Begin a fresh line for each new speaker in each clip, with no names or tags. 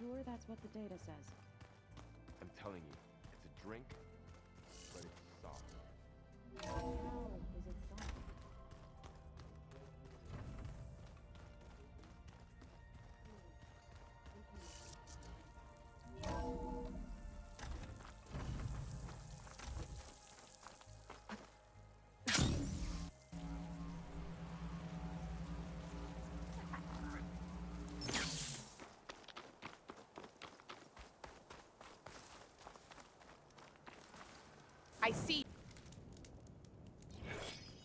sure that's what the data says?
I'm telling you, it's a drink, but it's soft.
How is it soft?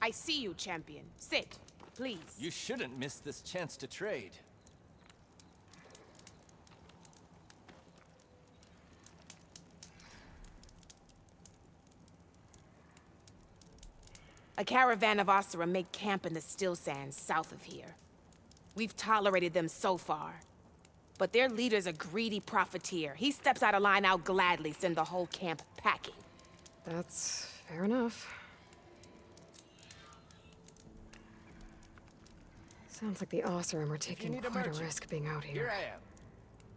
I see you, champion. Sit, please.
You shouldn't miss this chance to trade.
A caravan of Asura make camp in the still sands south of here. We've tolerated them so far. But their leader's a greedy profiteer. He steps out of line, I'll gladly send the whole camp packing.
That's fair enough. Sounds like the Oseram are taking quite a risk being out here.
Here I am.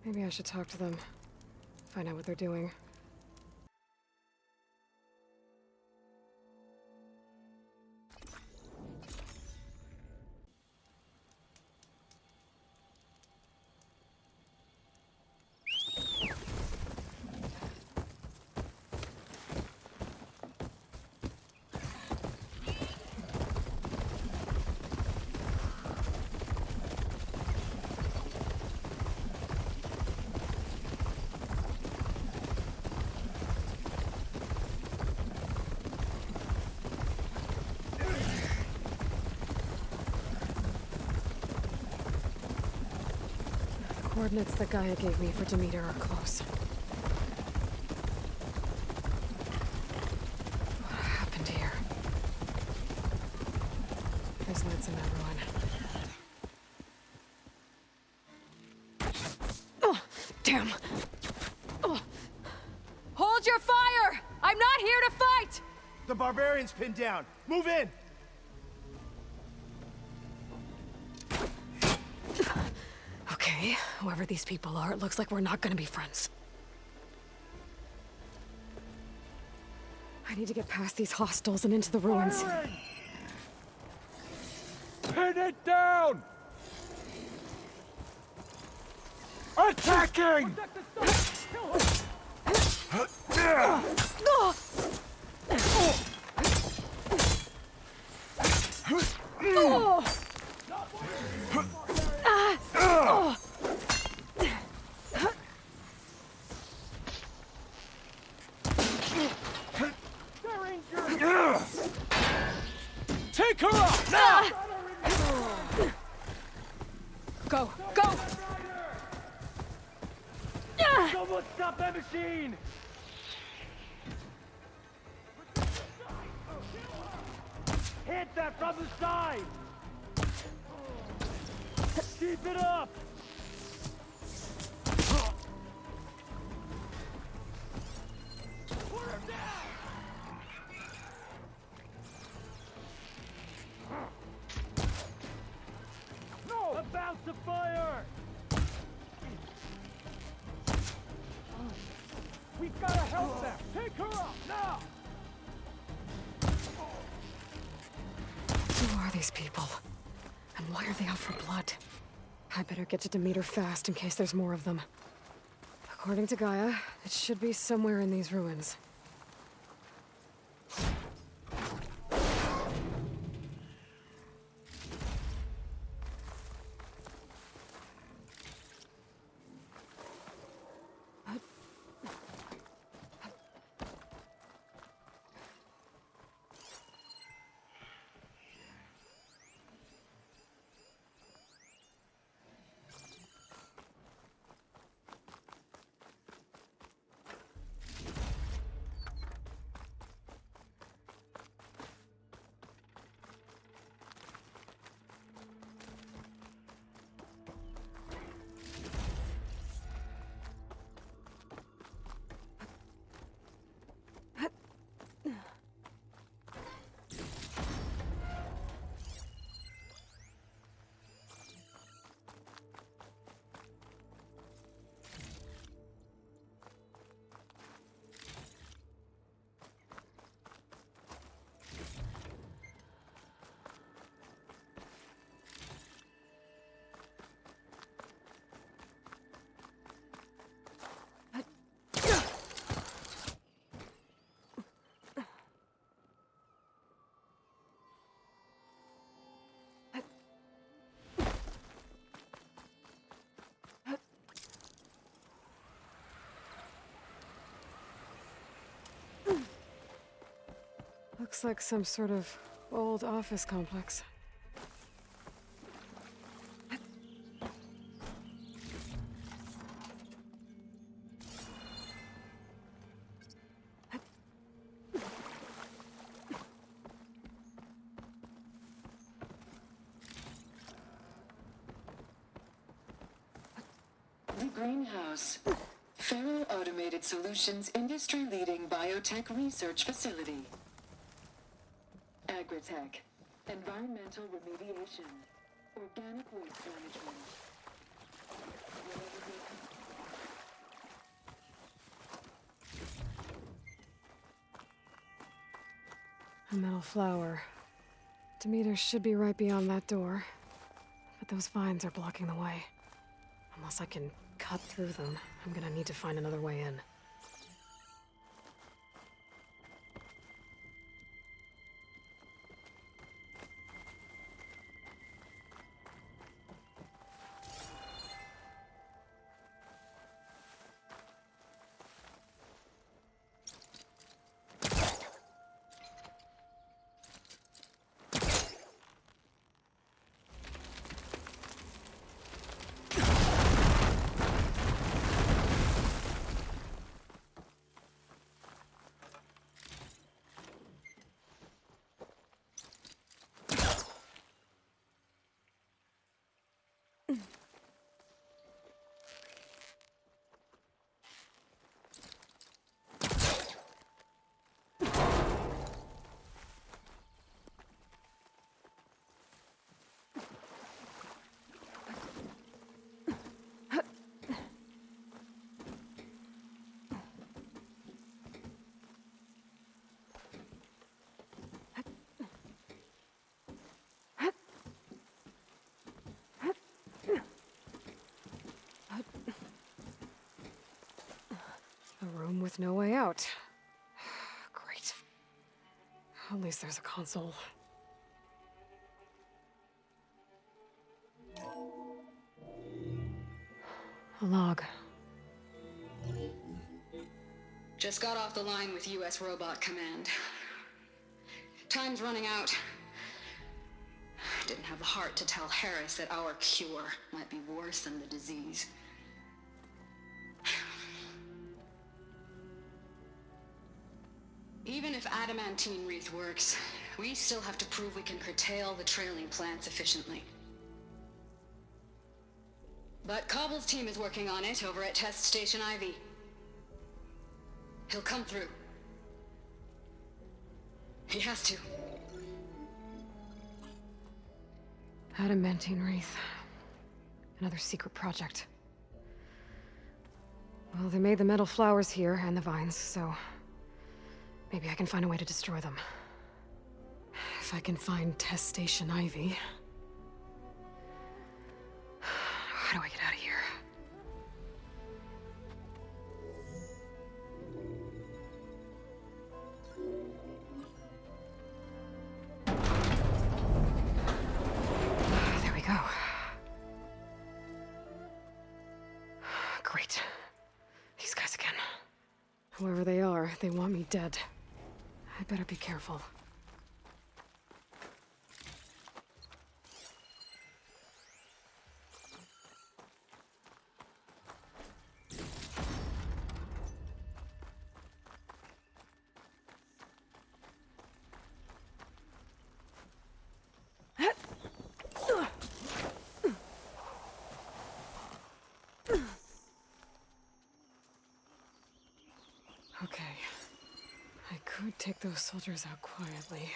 Maybe I should talk to them. Find out what they're doing. Coordinates that Gaia gave me for Demeter are close. What happened here? There's lights in that ruin. Oh, damn! Oh. Hold your fire! I'm not here to fight!
The barbarian's pinned down. Move in!
Okay, whoever these people are, it looks like we're not gonna be friends. I need to get past these hostiles and into the ruins.
Pin it down! Attacking!
Take her out now!
Go! Go!
Someone stop that machine! Hit that from the side! Keep it up! Put him down! No! About to fire! We've got to help them! Take her up, now!
Who are these people? And why are they out for blood? I better get to Demeter fast in case there's more of them. According to Gaia, it should be somewhere in these ruins. Looks like some sort of old office complex.
The Greenhouse. Faro Automated Solutions industry-leading biotech research facility. Agritech. Environmental remediation. Organic waste management.
A metal flower. Demeter should be right beyond that door. But those vines are blocking the way. Unless I can cut through them, I'm gonna need to find another way in. A room with no way out. Great. At least there's a console. A log.
Just got off the line with US Robot Command. Time's running out. Didn't have the heart to tell Harris that our cure might be worse than the disease. Even if adamantine wreath works, we still have to prove we can curtail the trailing plants efficiently. But Cobble's team is working on it over at Test Station Ivy. He'll come through. He has to.
Adamantine wreath. Another secret project. Well, they made the metal flowers here and the vines, so maybe I can find a way to destroy them. If I can find Test Station Ivy. How do I get out of here? There we go. Great. These guys again. Whoever they are, they want me dead. I better be careful. Okay. I could take those soldiers out quietly.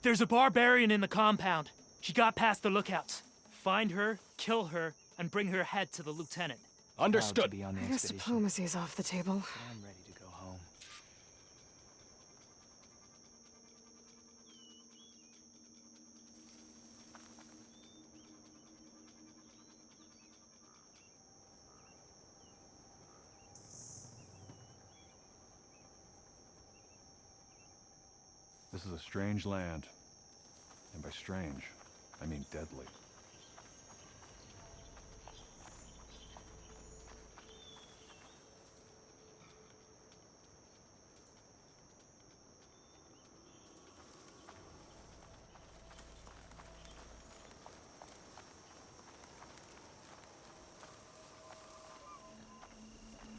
There's a barbarian in the compound. She got past the lookouts. Find her, kill her, and bring her head to the lieutenant.
Understood.
I guess diplomacy's off the table.
I'm ready to go home.
This is a strange land. And by strange, I mean deadly.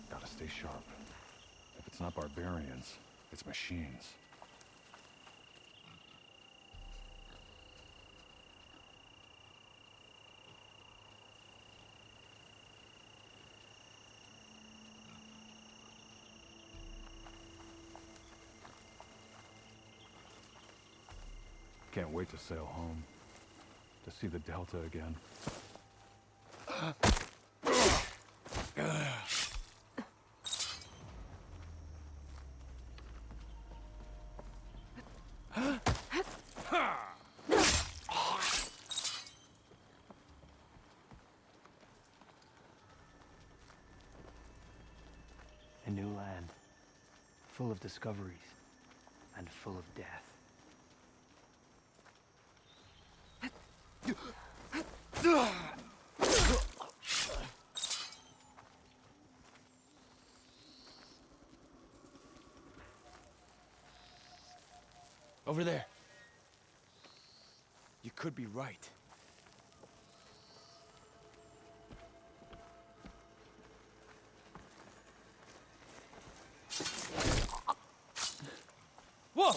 Gotta stay sharp. If it's not barbarians, it's machines. Can't wait to sail home. To see the Delta again.
A new land, full of discoveries, and full of death.
Over there. You could be right. Whoa!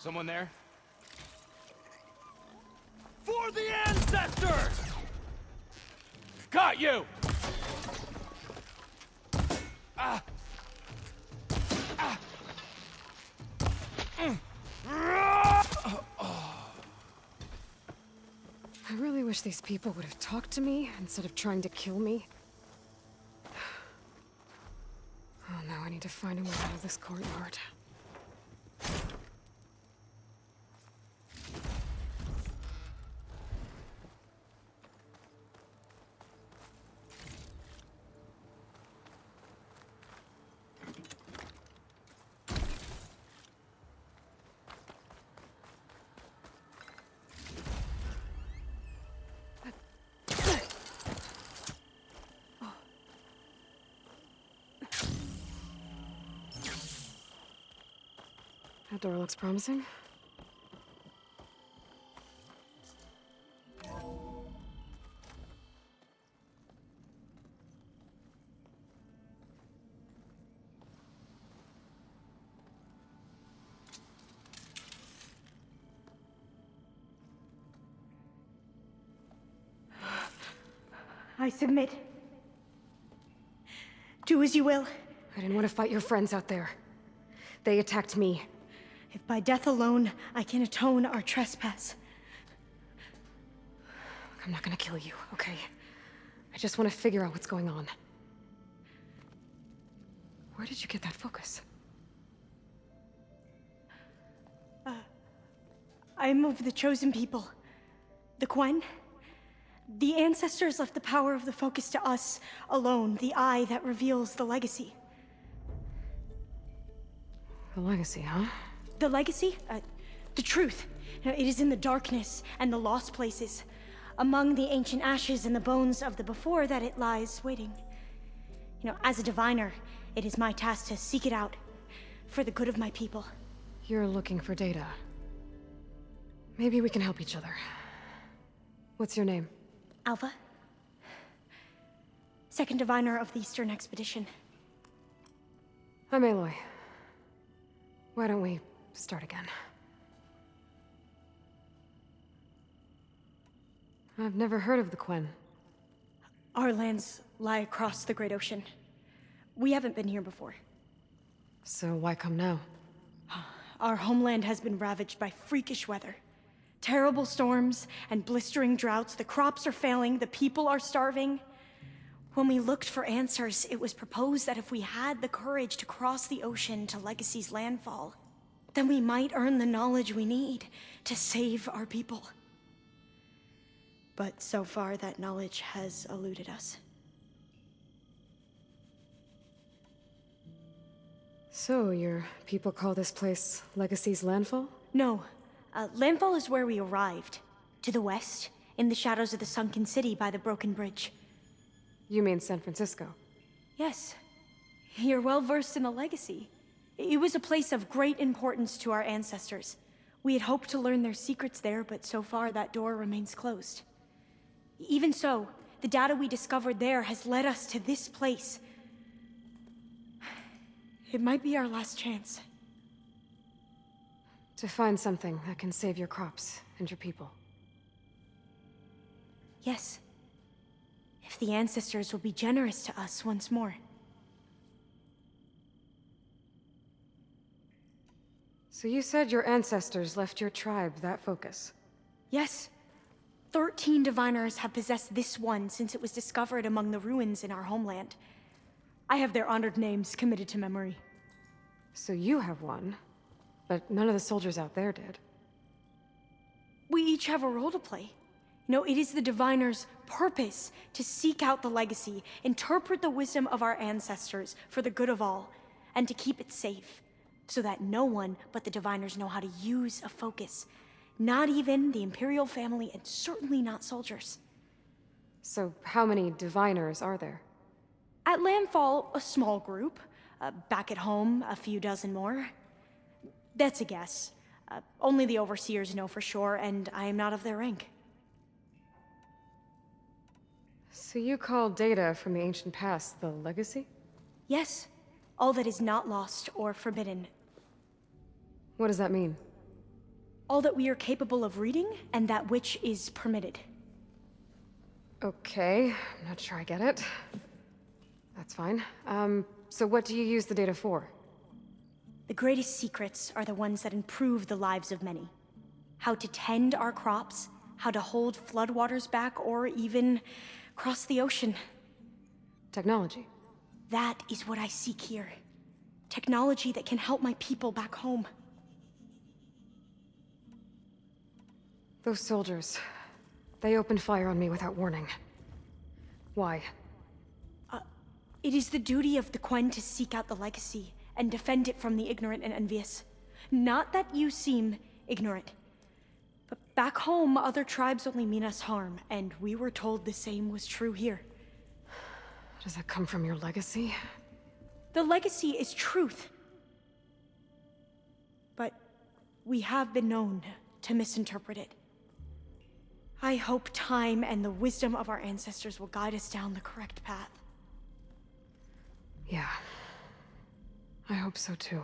Someone there? For the ancestors! Got you! Ah! Ah!
I really wish these people would have talked to me instead of trying to kill me. Oh, now I need to find a way out of this courtyard. That door looks promising.
I submit. Do as you will.
I didn't want to fight your friends out there. They attacked me.
If by death alone I can atone our trespass.
I'm not gonna kill you, okay? I just want to figure out what's going on. Where did you get that focus?
I am of the chosen people. The Quen. The ancestors left the power of the focus to us alone, the eye that reveals the legacy.
The legacy, huh?
The legacy? The truth. It is in the darkness and the lost places, among the ancient ashes and the bones of the before that it lies waiting. As a diviner, it is my task to seek it out for the good of my people.
You're looking for data. Maybe we can help each other. What's your name?
Alpha? Second diviner of the Eastern Expedition.
I'm Aloy. Why don't we start again? I've never heard of the Quen.
Our lands lie across the Great Ocean. We haven't been here before.
So why come now?
Our homeland has been ravaged by freakish weather. Terrible storms and blistering droughts. The crops are failing, the people are starving. When we looked for answers, it was proposed that if we had the courage to cross the ocean to Legacy's landfall, then we might earn the knowledge we need to save our people. But so far, that knowledge has eluded us.
So, your people call this place Legacy's landfall?
No. Landfall is where we arrived. To the west, in the shadows of the sunken city by the broken bridge.
You mean San Francisco?
Yes. You're well versed in the Legacy. It was a place of great importance to our ancestors. We had hoped to learn their secrets there, but so far that door remains closed. Even so, the data we discovered there has led us to this place. It might be our last chance.
To find something that can save your crops and your people.
Yes. If the ancestors will be generous to us once more.
So you said your ancestors left your tribe that focus?
Yes. 13 diviners have possessed this one since it was discovered among the ruins in our homeland. I have their honored names committed to memory.
So you have one, but none of the soldiers out there did.
We each have a role to play. No, it is the diviner's purpose to seek out the Legacy, interpret the wisdom of our ancestors for the good of all, and to keep it safe, so that no one but the diviners know how to use a focus. Not even the Imperial family, and certainly not soldiers.
So how many diviners are there?
At landfall, a small group. Back at home, a few dozen more. That's a guess. Only the overseers know for sure, and I am not of their rank.
So you call data from the ancient past the Legacy?
Yes. All that is not lost or forbidden.
What does that mean?
All that we are capable of reading, and that which is permitted.
Okay, I'm not sure I get it. That's fine. So what do you use the data for?
The greatest secrets are the ones that improve the lives of many. How to tend our crops, how to hold floodwaters back, or even cross the ocean.
Technology.
That is what I seek here. Technology that can help my people back home.
Those soldiers, they opened fire on me without warning. Why?
It is the duty of the Quen to seek out the Legacy and defend it from the ignorant and envious. Not that you seem ignorant. But back home, other tribes only mean us harm, and we were told the same was true here.
Does that come from your legacy?
The Legacy is truth. But we have been known to misinterpret it. I hope time and the wisdom of our ancestors will guide us down the correct path.
Yeah. I hope so too.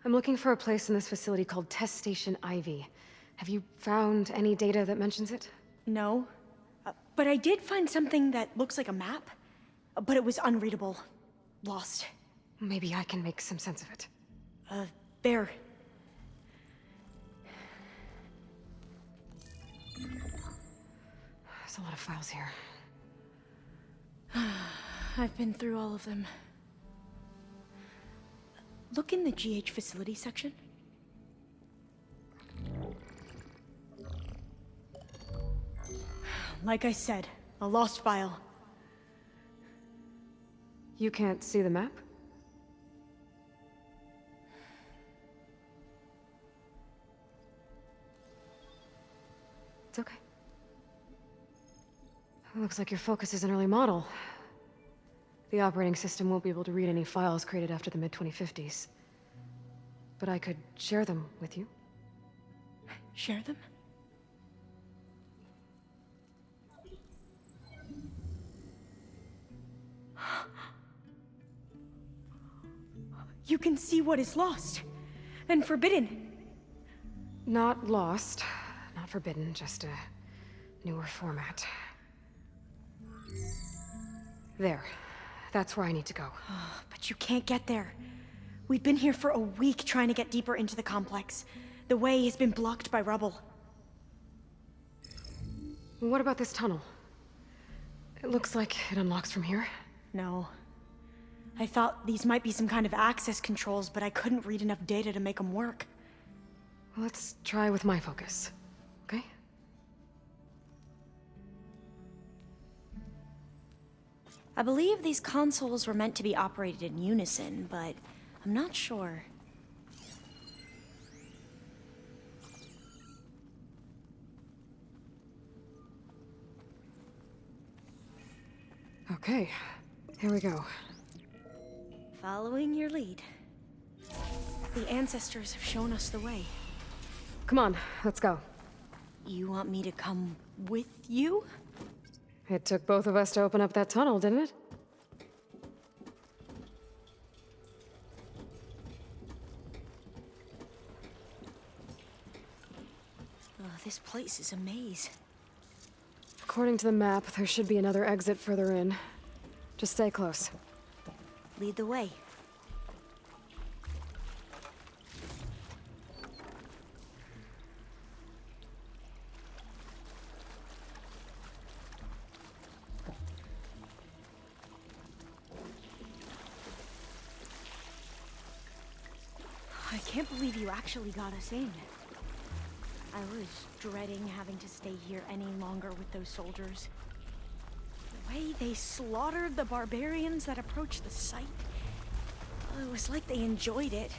I'm looking for a place in this facility called Test Station Ivy. Have you found any data that mentions it?
No. But I did find something that looks like a map. But it was unreadable. Lost.
Maybe I can make some sense of it.
There.
There's a lot of files here.
I've been through all of them. Look in the GH facility section. Like I said, a lost file.
You can't see the map? It's okay. It looks like your focus is an early model. The operating system won't be able to read any files created after the mid-2050s. but I could share them with you.
Share them? You can see what is lost and forbidden.
Not lost, not forbidden, just a newer format. There. That's where I need to go.
But you can't get there. We've been here for a week trying to get deeper into the complex. The way has been blocked by rubble.
What about this tunnel? It looks like it unlocks from here.
No. I thought these might be some kind of access controls, but I couldn't read enough data to make them work.
Let's try with my focus, okay?
I believe these consoles were meant to be operated in unison, but I'm not sure.
Okay, here we go.
Following your lead. The ancestors have shown us the way.
Come on, let's go.
You want me to come with you?
It took both of us to open up that tunnel, didn't it?
Oh, this place is a maze.
According to the map, there should be another exit further in. Just stay close.
Lead the way. I can't believe you actually got us in. I was dreading having to stay here any longer with those soldiers. The way they slaughtered the barbarians that approached the site, it was like they enjoyed it.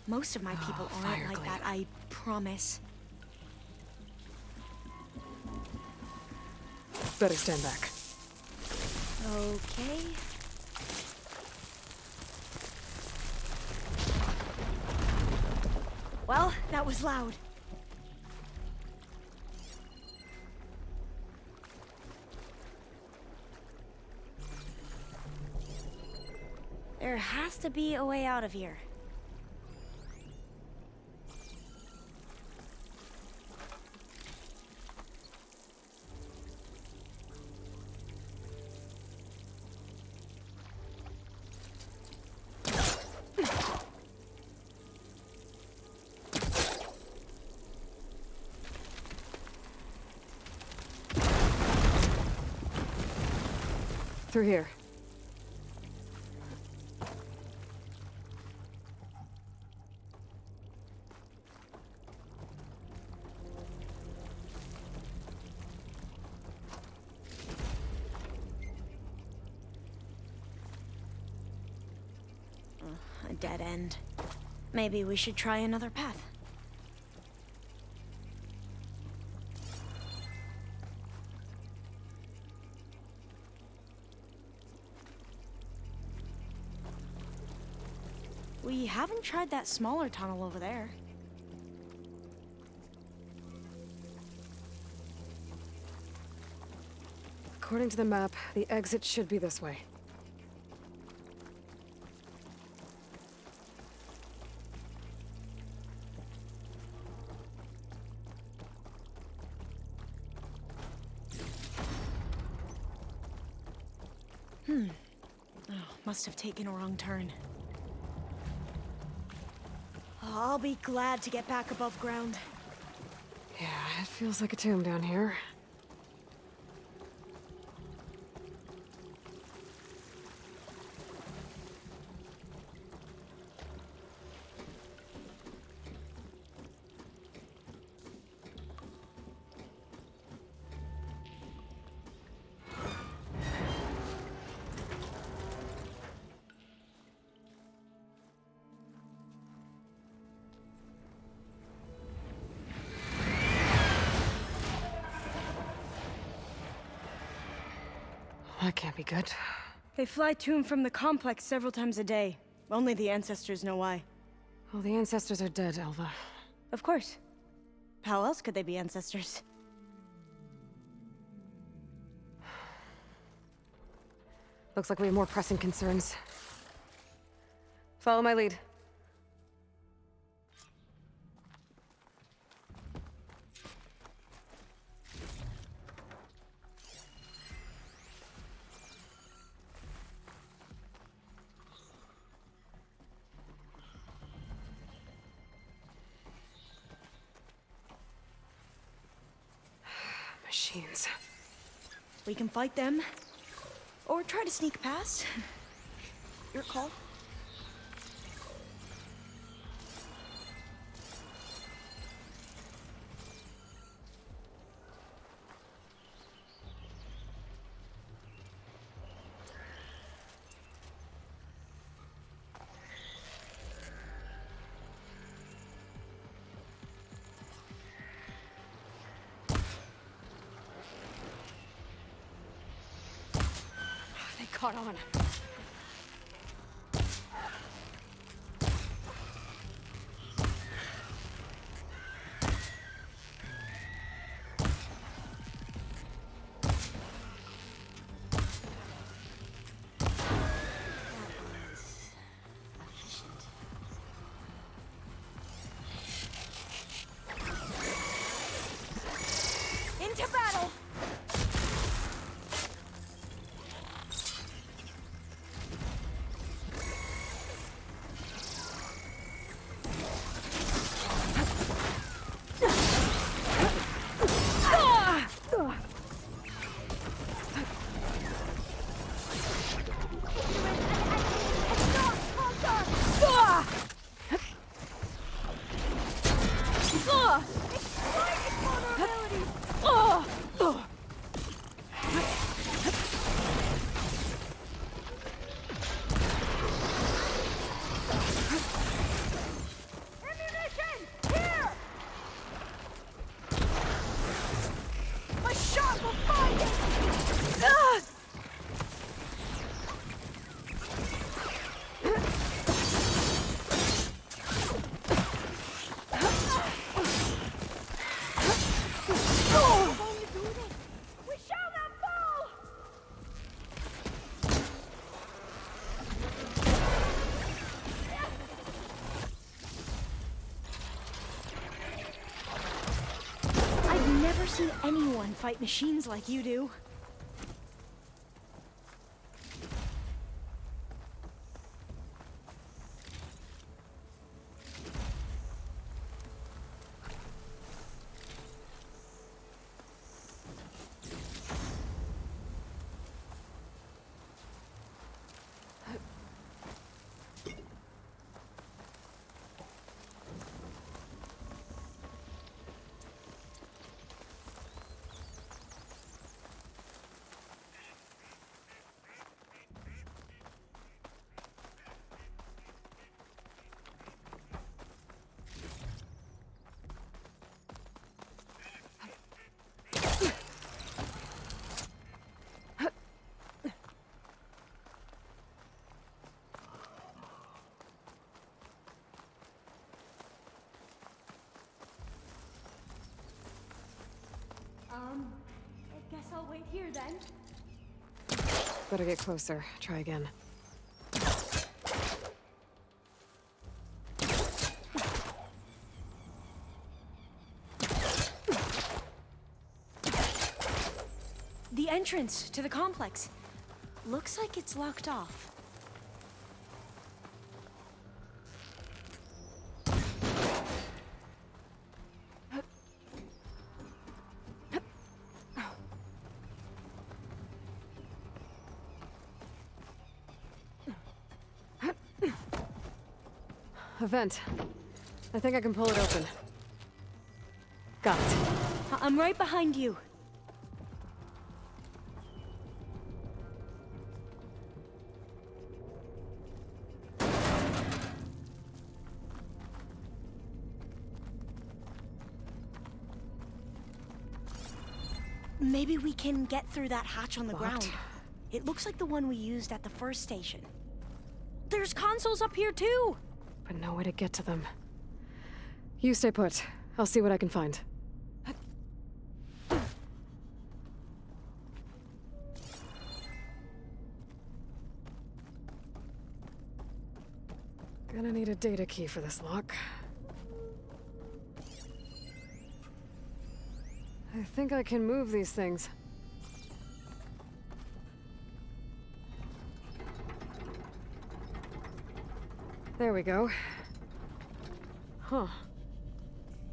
Most of my people aren't like that, I promise.
Better stand back.
Okay. Well, that was loud. There has to be a way out of here.
Through here.
A dead end. Maybe we should try another path. We haven't tried that smaller tunnel over there.
According to the map, the exit should be this way.
Oh, must have taken a wrong turn. I'll be glad to get back above ground.
Yeah, it feels like a tomb down here. That can't be good.
They fly to and from the complex several times a day. Only the ancestors know why.
Well, the ancestors are dead, Elva.
Of course. How else could they be ancestors?
Looks like we have more pressing concerns. Follow my lead. Machines.
We can fight them, or try to sneak past. Your call.
They caught on.
Into battle! I've never seen anyone fight machines like you do. I guess I'll wait here then.
Better get closer. Try again.
The entrance to the complex. Looks like it's locked off.
A vent. I think I can pull it open. Got it.
I'm right behind you. Maybe we can get through that hatch on the ground. It looks like the one we used at the first station. There's consoles up here too!
but no way to get to them. You stay put. I'll see what I can find. Gonna need a data key for this lock. I think I can move these things. There we go. Huh.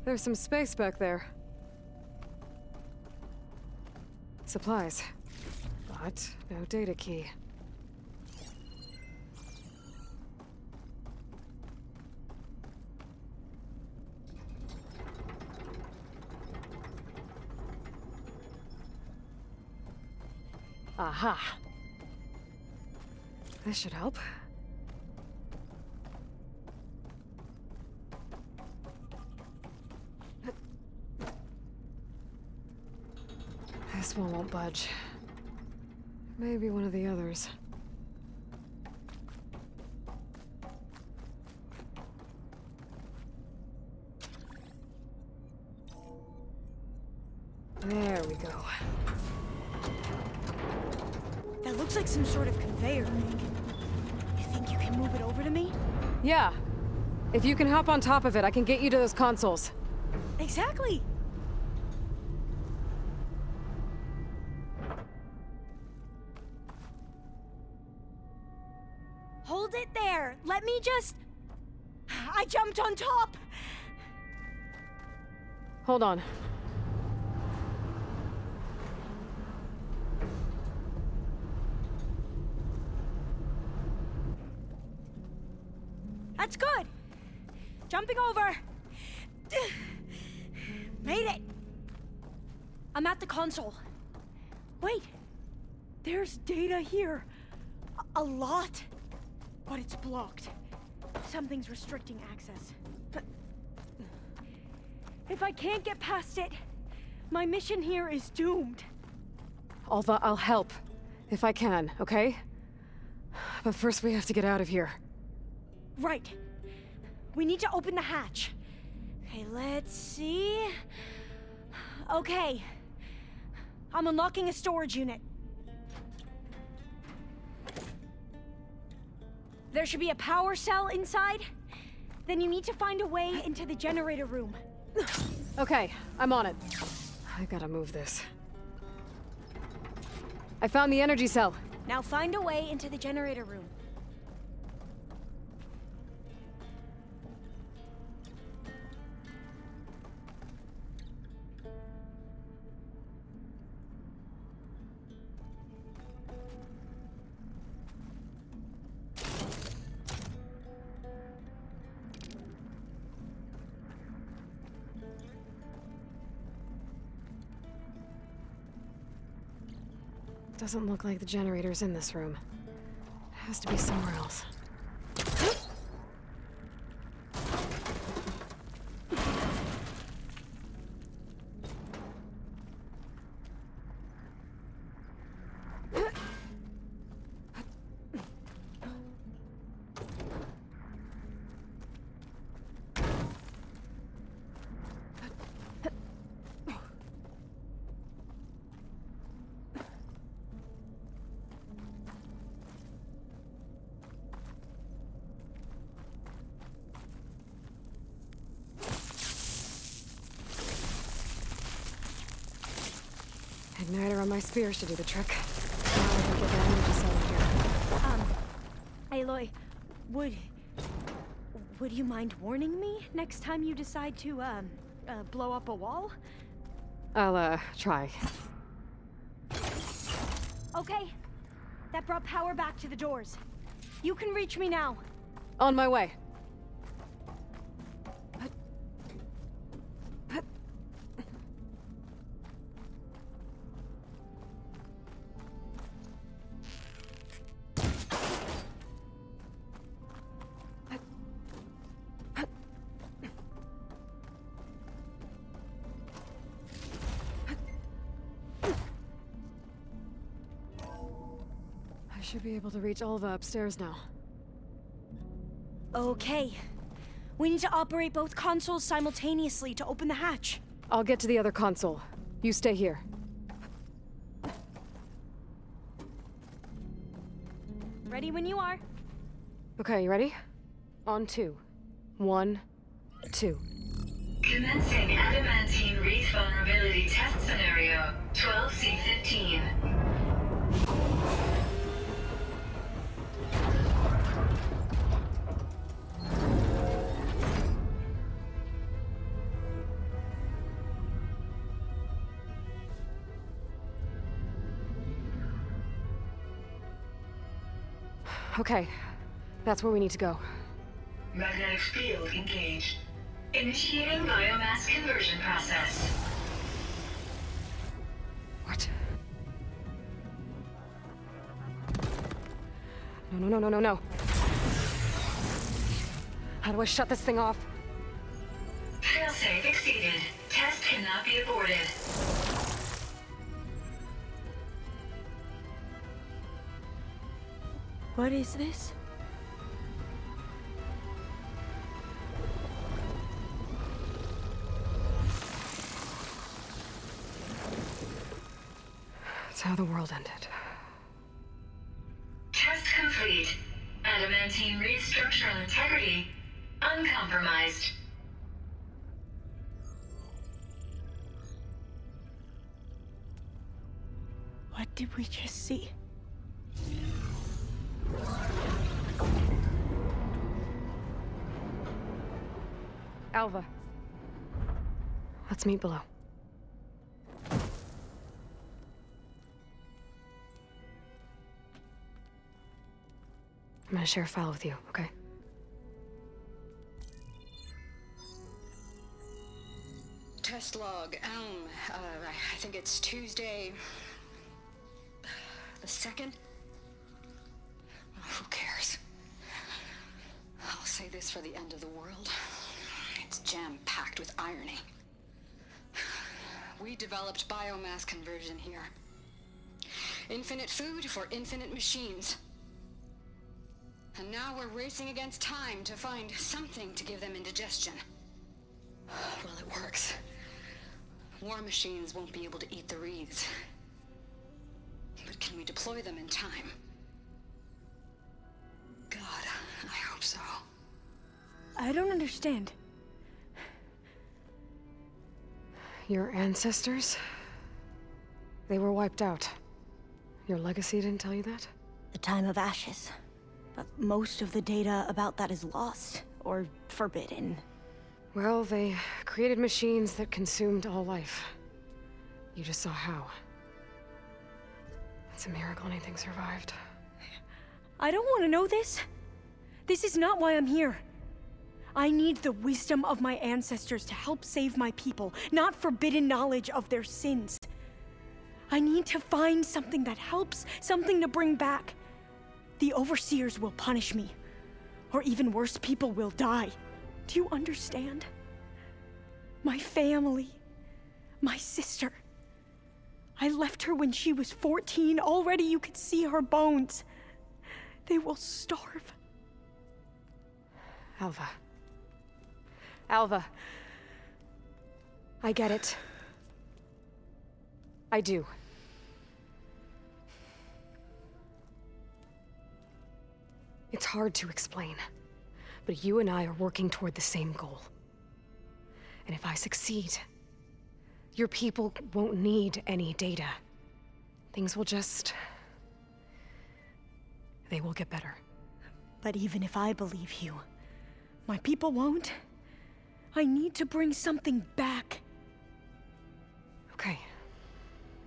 There's some space back there. Supplies. But no data key. Aha. This should help. This one won't budge. Maybe one of the others. There we go.
That looks like some sort of conveyor, Nick. You think you can move it over to me?
Yeah. If you can hop on top of it, I can get you to those consoles.
Exactly! Hold it there! Let me just... I jumped on top!
Hold on.
That's good! Jumping over! Made it! I'm at the console. Wait! There's data here. A lot. But it's blocked. Something's restricting access. But if I can't get past it, my mission here is doomed.
Alva, I'll help. If I can, okay? But first we have to get out of here.
Right. We need to open the hatch. Okay, let's see. Okay. I'm unlocking a storage unit. There should be a power cell inside. Then you need to find a way into the generator room.
Okay, I'm on it. I gotta move this. I found the energy cell.
Now find a way into the generator room.
Doesn't look like the generator's in this room. It has to be somewhere else. Igniter on my spear should do the trick. Now I can get that energy cell in here.
Aloy, would you mind warning me next time you decide to, blow up a wall?
I'll, try.
Okay. That brought power back to the doors. You can reach me now.
On my way. I should be able to reach Alva upstairs now.
Okay. We need to operate both consoles simultaneously to open the hatch.
I'll get to the other console. You stay here.
Ready when you are.
Okay, you ready? On 2. 1, 2.
Commencing adamantine wreath vulnerability test scenario 12C15.
Okay, that's where we need to go.
Magnetic field engaged. Initiating biomass conversion process.
What? No. How do I shut this thing off?
Failsafe exceeded. Test cannot be aborted.
What is this?
It's how the world ended.
Test complete. Adamantine wreath structural integrity uncompromised.
What did we just see?
Alva. Let's meet below. I'm gonna share a file with you, okay?
Test log, I think it's Tuesday... the 2nd? Who cares? I'll say this for the end of the world. It's jam-packed with irony. We developed biomass conversion here. Infinite food for infinite machines. And now we're racing against time to find something to give them indigestion. Well, it works. War machines won't be able to eat the wreaths. But can we deploy them in time? God, I hope so.
I don't understand.
Your ancestors? They were wiped out. Your legacy didn't tell you that?
The time of ashes. But most of the data about that is lost, or forbidden.
Well, they created machines that consumed all life. You just saw how. It's a miracle anything survived.
I don't want to know this. This is not why I'm here. I need the wisdom of my ancestors to help save my people, not forbidden knowledge of their sins. I need to find something that helps, something to bring back. The overseers will punish me. Or even worse, people will die. Do you understand? My family. My sister. I left her when she was 14. Already you could see her bones. They will starve.
Alva. Alva. I get it. I do. It's hard to explain, but you and I are working toward the same goal. And if I succeed, your people won't need any data. Things will just... they will get better.
But even if I believe you, my people won't. I need to bring something back.
Okay.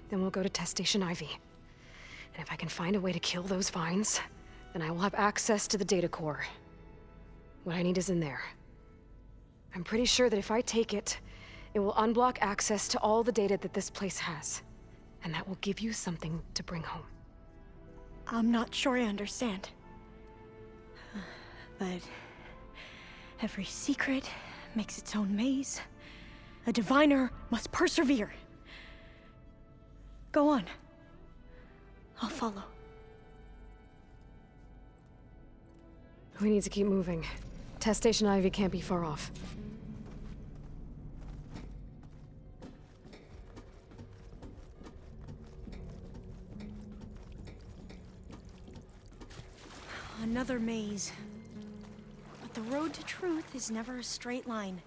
Then we'll go to Test Station Ivy. And if I can find a way to kill those vines, then I will have access to the data core. What I need is in there. I'm pretty sure that if I take it, it will unblock access to all the data that this place has. And that will give you something to bring home.
I'm not sure I understand. But every secret makes its own maze. A diviner must persevere. Go on. I'll follow.
We need to keep moving. Test Station Ivy can't be far off.
Another maze. But the road to truth is never a straight line.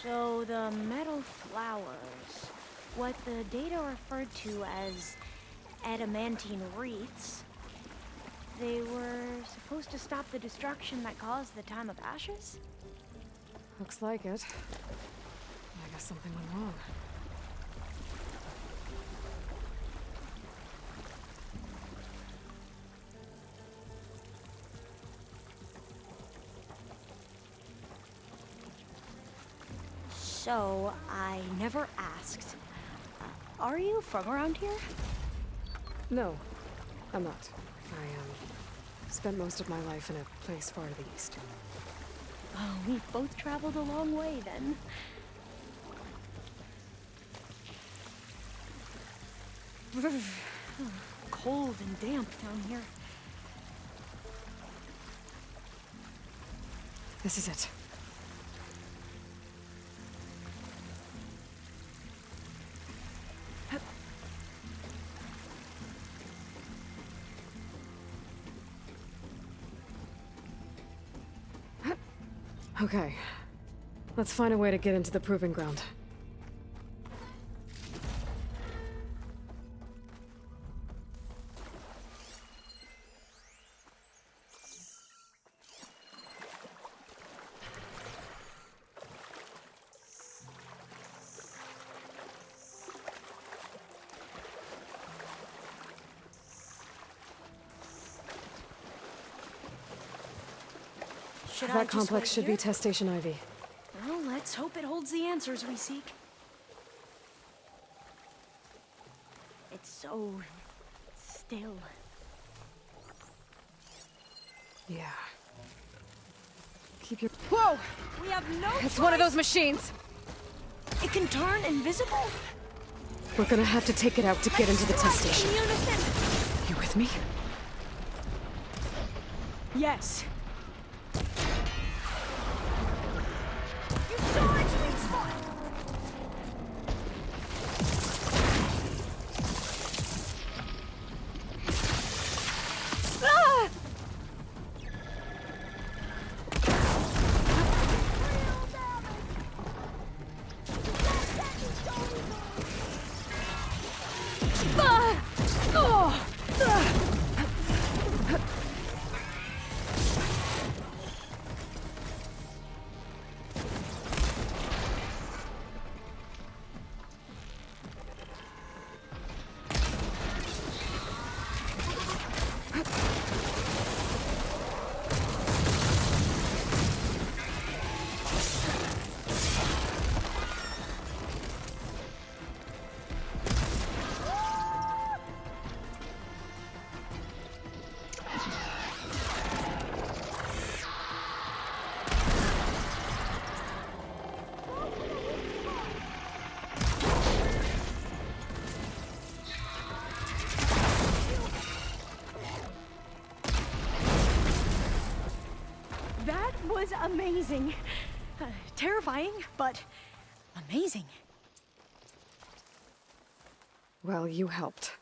So the metal flowers, what the data referred to as adamantine wreaths, they were supposed to stop the destruction that caused the time of ashes?
Looks like it. I guess something went wrong.
So, I never asked. Are you from around here?
No, I'm not. Spent most of my life in a place far to the east.
Oh, we've both traveled a long way then. Cold and damp down here.
This is it. Okay. Let's find a way to get into the proving ground. That complex should be Test Station Ivy.
Well, let's hope it holds the answers we seek. It's so still.
Yeah. Keep your...
Whoa! We have no
It's one of those machines!
It can turn invisible?
We're gonna have to take it out to get into the test station.
In unison!
You with me?
Yes. You saw its weak spot! Ah! That was amazing. Terrifying, but amazing.
Well, you helped.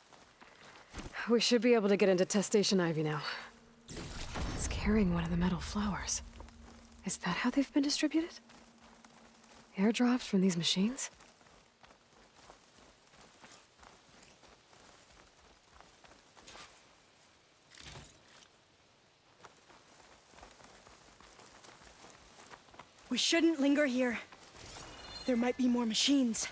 We should be able to get into Test Station Ivy now. It's carrying one of the metal flowers. Is that how they've been distributed? Airdrops from these machines?
We shouldn't linger here. There might be more machines.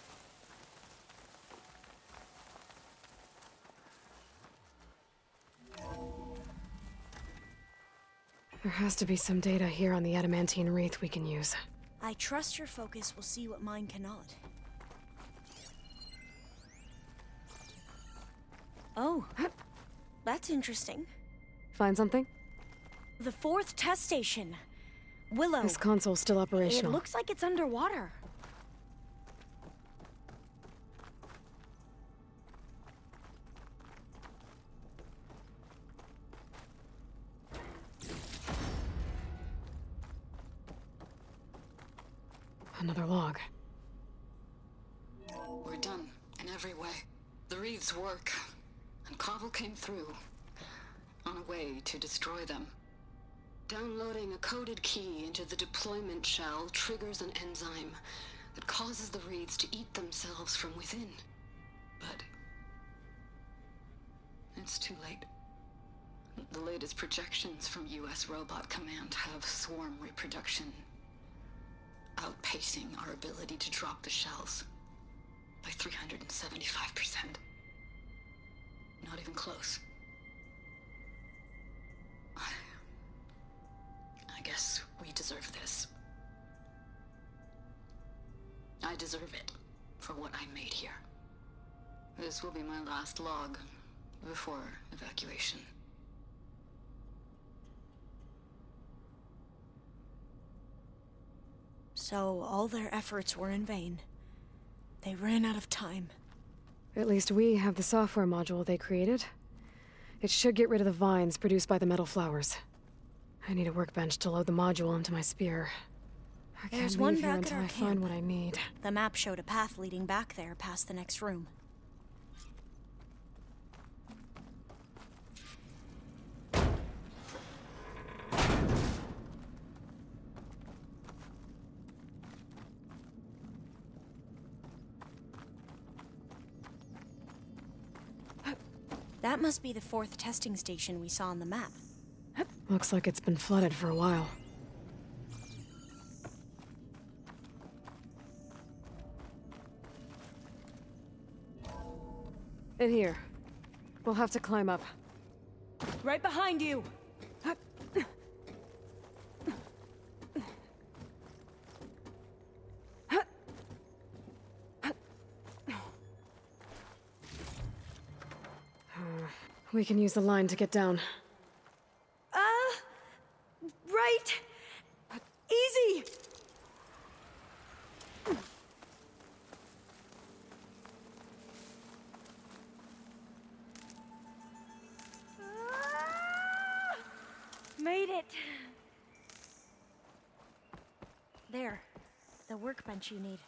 There has to be some data here on the adamantine wreath we can use.
I trust your focus will see what mine cannot. Oh, that's interesting.
Find something?
The 4th test station. Willow.
This console's still operational.
It looks like it's underwater.
Another log.
We're done, in every way. The Wreaths work, and Cobble came through, on a way to destroy them. Downloading a coded key into the deployment shell triggers an enzyme that causes the Wreaths to eat themselves from within. But it's too late. The latest projections from US Robot Command have swarm reproduction outpacing our ability to drop the shells by 375%. Not even close. I guess we deserve this. I deserve it for what I made here. This will be my last log before evacuation.
So all their efforts were in vain. They ran out of time.
At least we have the software module they created. It should get rid of the vines produced by the metal flowers. I need a workbench to load the module into my spear. I
There's
can't
one
leave here
back at
until
our
I find
camp.
what I need.
The map showed a path leading back there past the next room. That must be the 4th testing station we saw on the map.
Looks like it's been flooded for a while. In here. We'll have to climb up.
Right behind you!
We can use the line to get down.
Right! Easy! Made it! There. The workbench you need.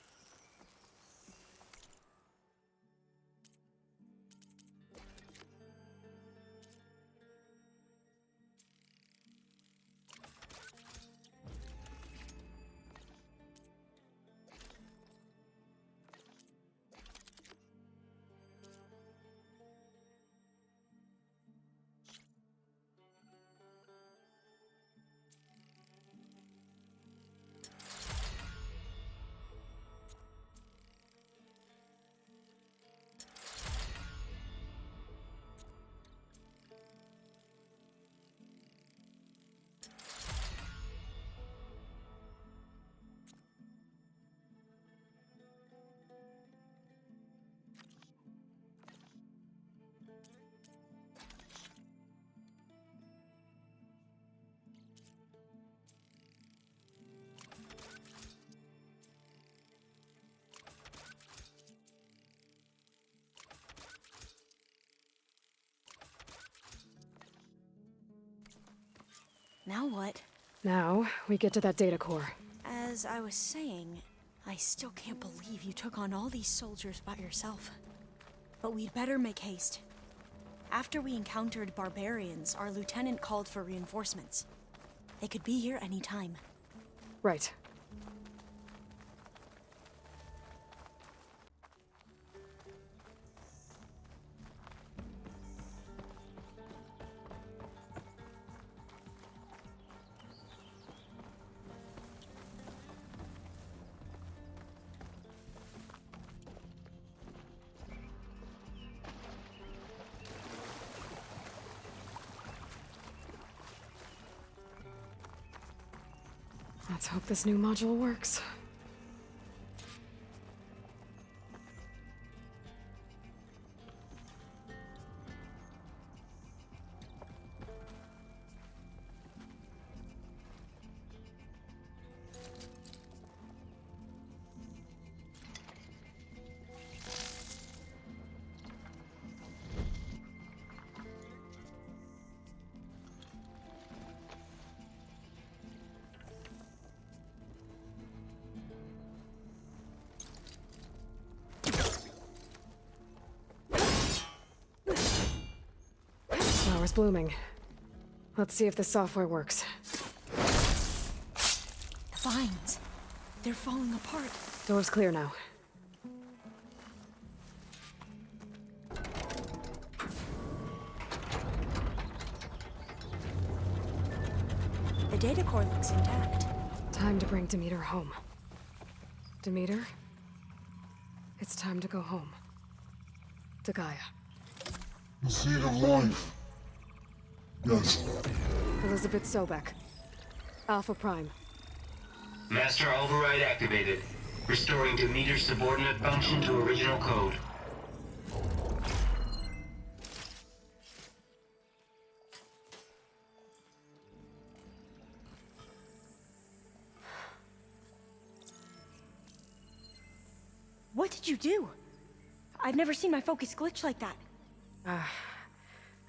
Now what?
Now, we get to that data core.
As I was saying, I still can't believe you took on all these soldiers by yourself. But we'd better make haste. After we encountered barbarians, our lieutenant called for reinforcements. They could be here any time.
Right. Let's hope this new module works. flower's blooming. Let's see if the software works.
The vines. They're falling apart.
Door's clear now.
The data core looks intact.
Time to bring Demeter home. Demeter? It's time to go home. To Gaia.
The seed of life. Yes.
Elizabeth Sobek. Alpha Prime.
Master override activated. Restoring Demeter's subordinate function to original code.
What did you do? I've never seen my focus glitch like that.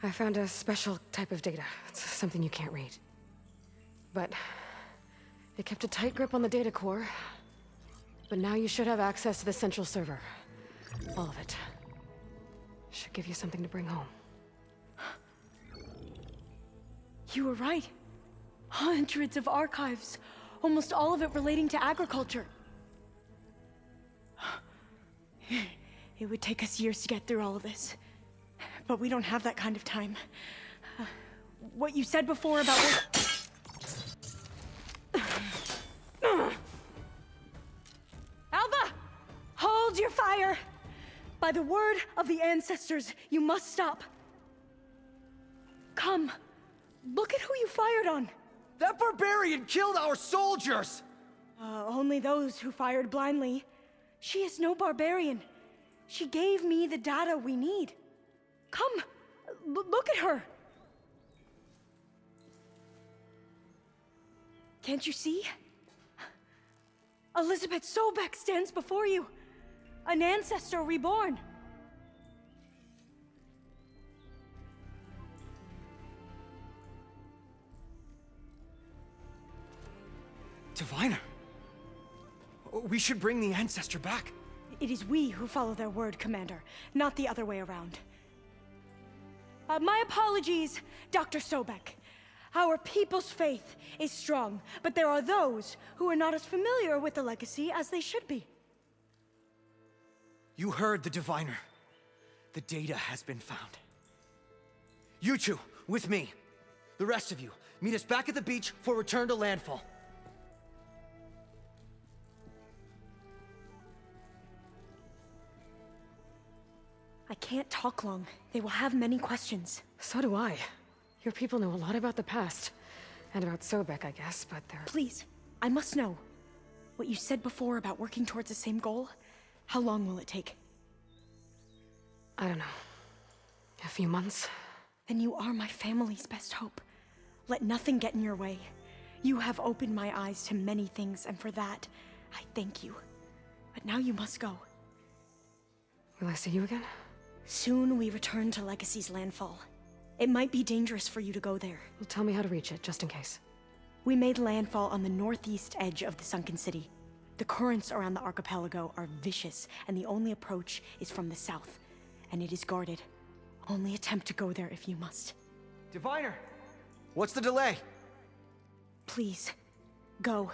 I found a special type of data. It's something you can't read. But it kept a tight grip on the data core. But now you should have access to the central server. All of it. Should give you something to bring home.
You were right. Hundreds of archives. Almost all of it relating to agriculture. It would take us years to get through all of this. But we don't have that kind of time. What you said before about Alva! Hold your fire! By the word of the ancestors, you must stop. Come. Look at who you fired on.
That barbarian killed our soldiers!
Only those who fired blindly. She is no barbarian. She gave me the data we need. Come, look at her. Can't you see? Elizabeth Sobek stands before you. An ancestor reborn.
Diviner. We should bring the ancestor back.
It is we who follow their word, Commander, not the other way around. My apologies, Dr. Sobek. Our people's faith is strong, but there are those who are not as familiar with the legacy as they should be.
You heard the diviner. The data has been found. You two, with me. The rest of you, meet us back at the beach for return to landfall.
I can't talk long. They will have many questions.
So do I. Your people know a lot about the past. And about Sobek, I guess, but they're...
Please, I must know. What you said before about working towards the same goal, how long will it take?
I don't know. A few months?
Then you are my family's best hope. Let nothing get in your way. You have opened my eyes to many things, and for that, I thank you. But now you must go.
Will I see you again?
Soon we return to Legacy's landfall. It might be dangerous for you to go there.
Well, tell me how to reach it, just in case.
We made landfall on the northeast edge of the sunken city. The currents around the archipelago are vicious, and the only approach is from the south. And it is guarded. Only attempt to go there if you must.
Diviner! What's the delay?
Please, go.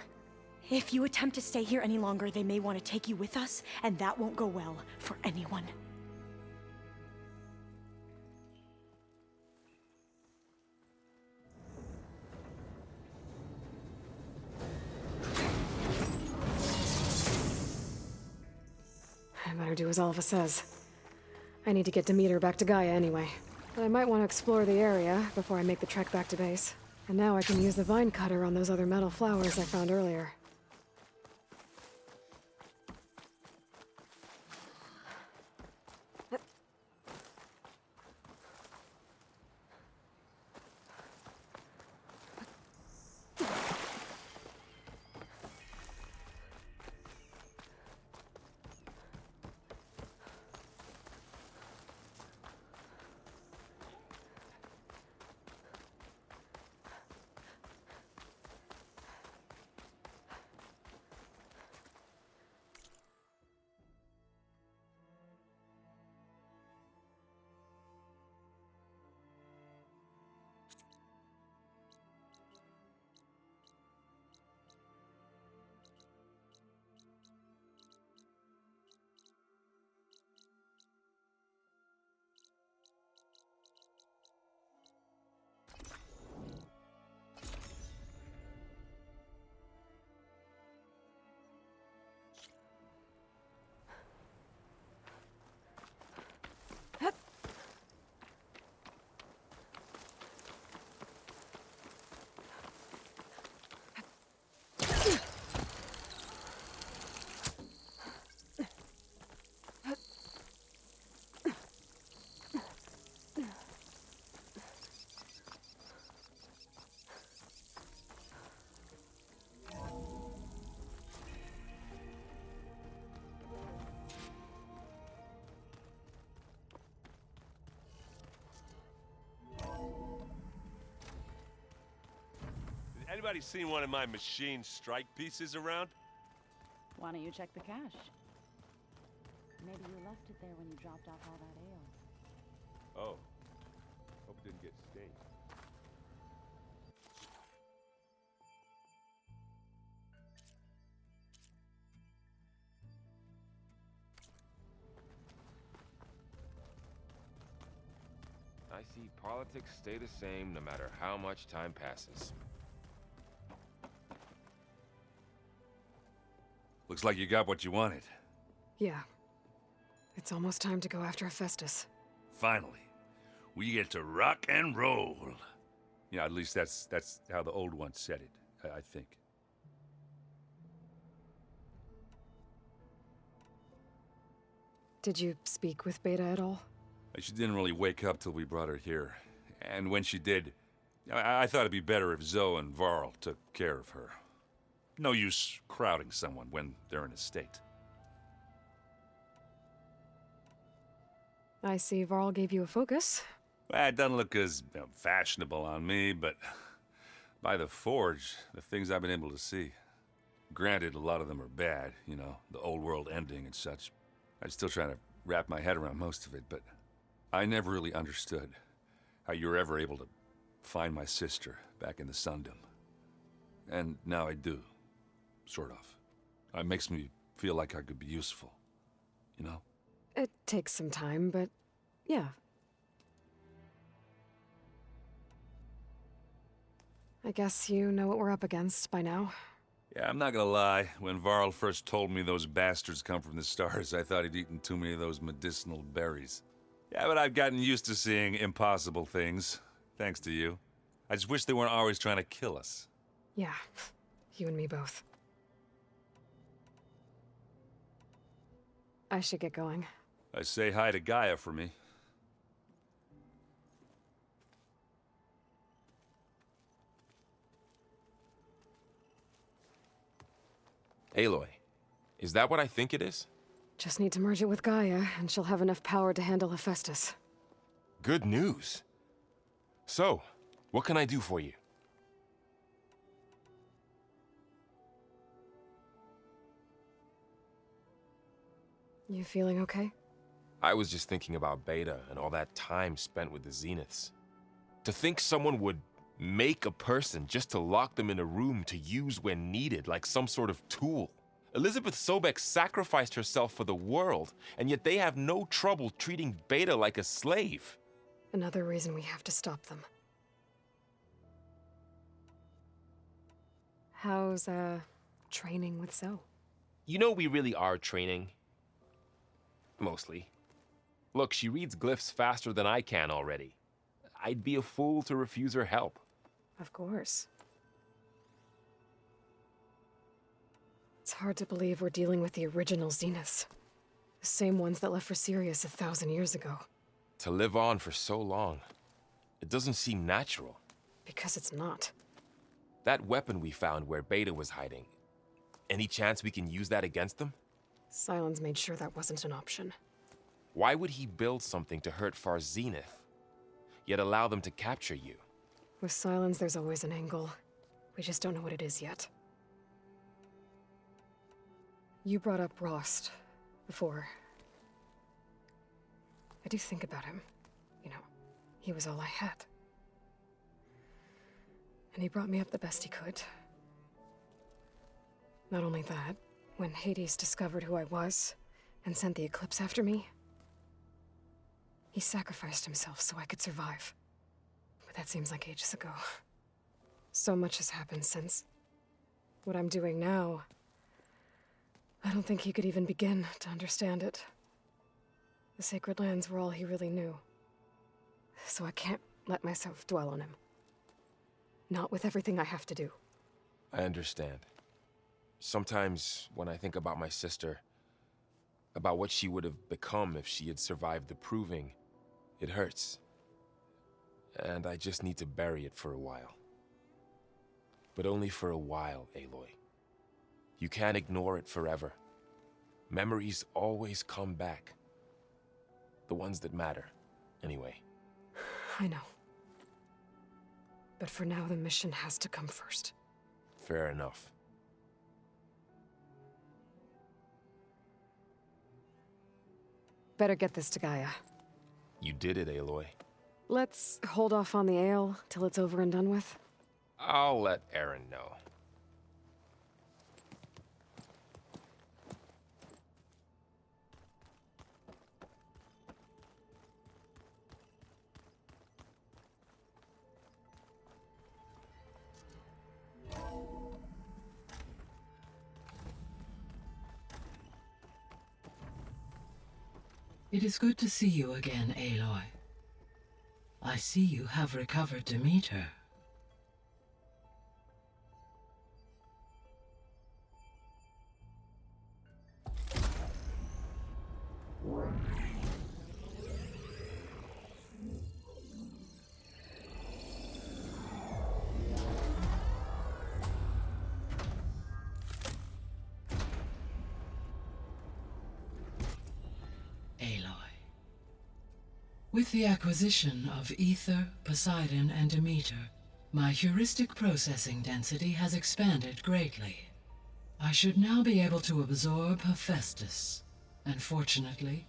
If you attempt to stay here any longer, they may want to take you with us, and that won't go well for anyone.
I better do as Alpha says. I need to get Demeter back to Gaia anyway. But I might want to explore the area before I make the trek back to base. And now I can use the vine cutter on those other metal flowers I found earlier.
Anybody seen one of my machine strike pieces around?
Why don't you check the cache? Maybe you left it there when you dropped off all that ale.
Oh. Hope it didn't get stained. I see politics stay the same no matter how much time passes.
Looks like you got what you wanted.
Yeah. It's almost time to go after Hephaestus.
Finally. We get to rock and roll. Yeah, at least that's how the old one said it, I think.
Did you speak with Beta at all?
She didn't really wake up till we brought her here. And when she did, I thought it'd be better if Zoe and Varl took care of her. No use crowding someone when they're in a state.
I see Varl gave you a focus.
Well, it doesn't look as fashionable on me, but by the Forge, the things I've been able to see. Granted, a lot of them are bad, you know, the old world ending and such. I'm still trying to wrap my head around most of it, but I never really understood how you were ever able to find my sister back in the Sundom. And now I do, sort of. It makes me feel like I could be useful, you know?
It takes some time, but yeah. I guess you know what we're up against by now.
Yeah, I'm not gonna lie. When Varl first told me those bastards come from the stars, I thought he'd eaten too many of those medicinal berries. Yeah, but I've gotten used to seeing impossible things, thanks to you. I just wish they weren't always trying to kill us.
Yeah, you and me both. I should get going.
Say hi to Gaia for me.
Aloy, is that what I think it is?
Just need to merge it with Gaia, and she'll have enough power to handle Hephaestus.
Good news. So, what can I do for you?
You feeling okay?
I was just thinking about Beta and all that time spent with the Zeniths. To think someone would make a person just to lock them in a room to use when needed, like some sort of tool. Elizabeth Sobek sacrificed herself for the world, and yet they have no trouble treating Beta like a slave.
Another reason we have to stop them. How's, training with Zoe?
You know we really are training. Mostly. Look, she reads glyphs faster than I can already. I'd be a fool to refuse her help.
Of course. It's hard to believe we're dealing with the original Zeniths. The same ones that left for Sirius 1,000 years ago.
To live on for so long, it doesn't seem natural.
Because it's not.
That weapon we found where Beta was hiding, any chance we can use that against them?
Sylens made sure that wasn't an option.
Why would he build something to hurt Far's Zenith, yet allow them to capture you?
With Sylens, there's always an angle. We just don't know what it is yet. You brought up Rost before. I do think about him. You know, he was all I had. And he brought me up the best he could. Not only that, when Hades discovered who I was and sent the Eclipse after me, he sacrificed himself so I could survive. But that seems like ages ago. So much has happened since. What I'm doing now, I don't think he could even begin to understand it. The Sacred Lands were all he really knew. So I can't let myself dwell on him. Not with everything I have to do.
I understand. Sometimes when I think about my sister, about what she would have become if she had survived the Proving, it hurts. And I just need to bury it for a while. But only for a while, Aloy. You can't ignore it forever. Memories always come back. The ones that matter, anyway.
I know. But for now, the mission has to come first.
Fair enough.
Better get this to Gaia.
You did it, Aloy.
Let's hold off on the ale till it's over and done with.
I'll let Aaron know.
It is good to see you again, Aloy. I see you have recovered Demeter. With the acquisition of Ether, Poseidon, and Demeter, my heuristic processing density has expanded greatly. I should now be able to absorb Hephaestus, and fortunately,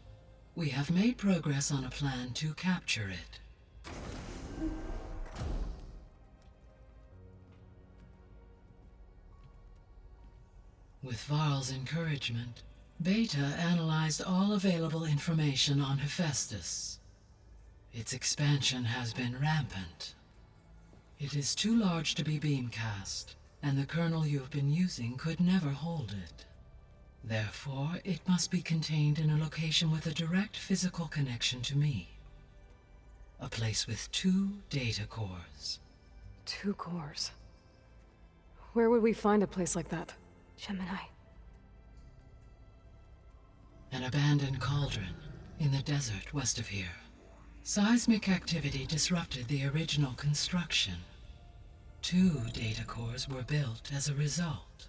we have made progress on a plan to capture it. With Varl's encouragement, Beta analyzed all available information on Hephaestus. Its expansion has been rampant. It is too large to be beamcast, and the kernel you have been using could never hold it. Therefore, it must be contained in a location with a direct physical connection to me. A place with 2 data cores.
2 cores? Where would we find a place like that?
Gemini.
An abandoned cauldron in the desert west of here. Seismic activity disrupted the original construction. 2 data cores were built as a result.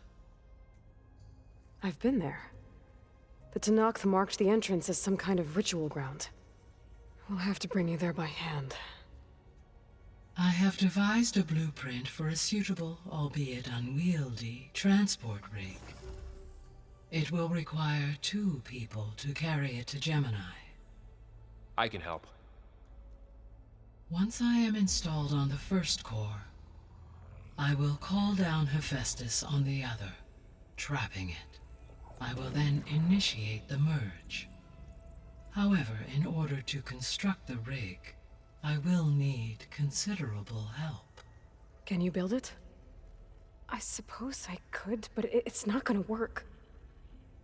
I've been there. The Tenakth marked the entrance as some kind of ritual ground. We'll have to bring you there by hand.
I have devised a blueprint for a suitable, albeit unwieldy, transport rig. It will require 2 people to carry it to Gemini.
I can help.
Once I am installed on the first core, I will call down Hephaestus on the other, trapping it. I will then initiate the merge. However, in order to construct the rig, I will need considerable help.
Can you build it? I suppose I could, but it's not gonna work.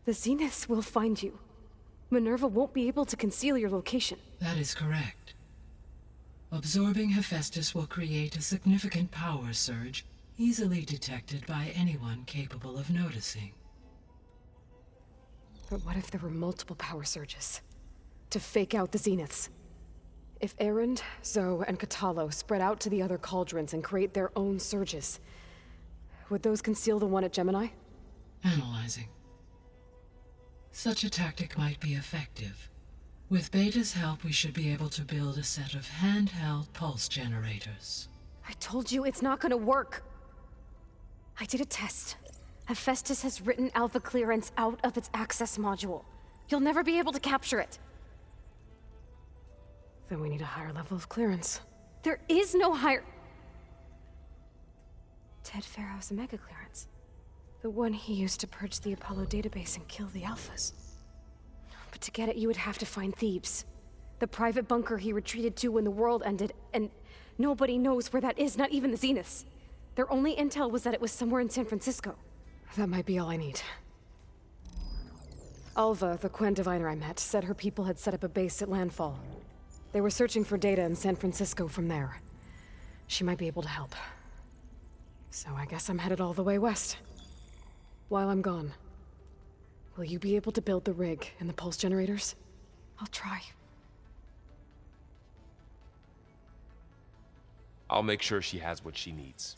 The Zeniths will find you. Minerva won't be able to conceal your location.
That is correct. Absorbing Hephaestus will create a significant power surge, easily detected by anyone capable of noticing.
But what if there were multiple power surges? To fake out the Zeniths? If Erend, Zoe, and Katalo spread out to the other cauldrons and create their own surges, would those conceal the one at Gemini?
Analyzing. Such a tactic might be effective. With Beta's help, we should be able to build a set of handheld pulse generators.
I told you it's not gonna work. I did a test. Hephaestus has written Alpha clearance out of its access module. You'll never be able to capture it. Then we need a higher level of clearance. There is no higher... Ted Pharaoh's Omega clearance. The one he used to purge the Apollo database and kill the Alphas. But to get it, you would have to find Thebes. The private bunker he retreated to when the world ended, and nobody knows where that is, not even the Zeniths. Their only intel was that it was somewhere in San Francisco. That might be all I need. Alva, the Quen diviner I met, said her people had set up a base at landfall. They were searching for data in San Francisco from there. She might be able to help. So I guess I'm headed all the way west. While I'm gone, will you be able to build the rig and the pulse generators? I'll try.
I'll make sure she has what she needs.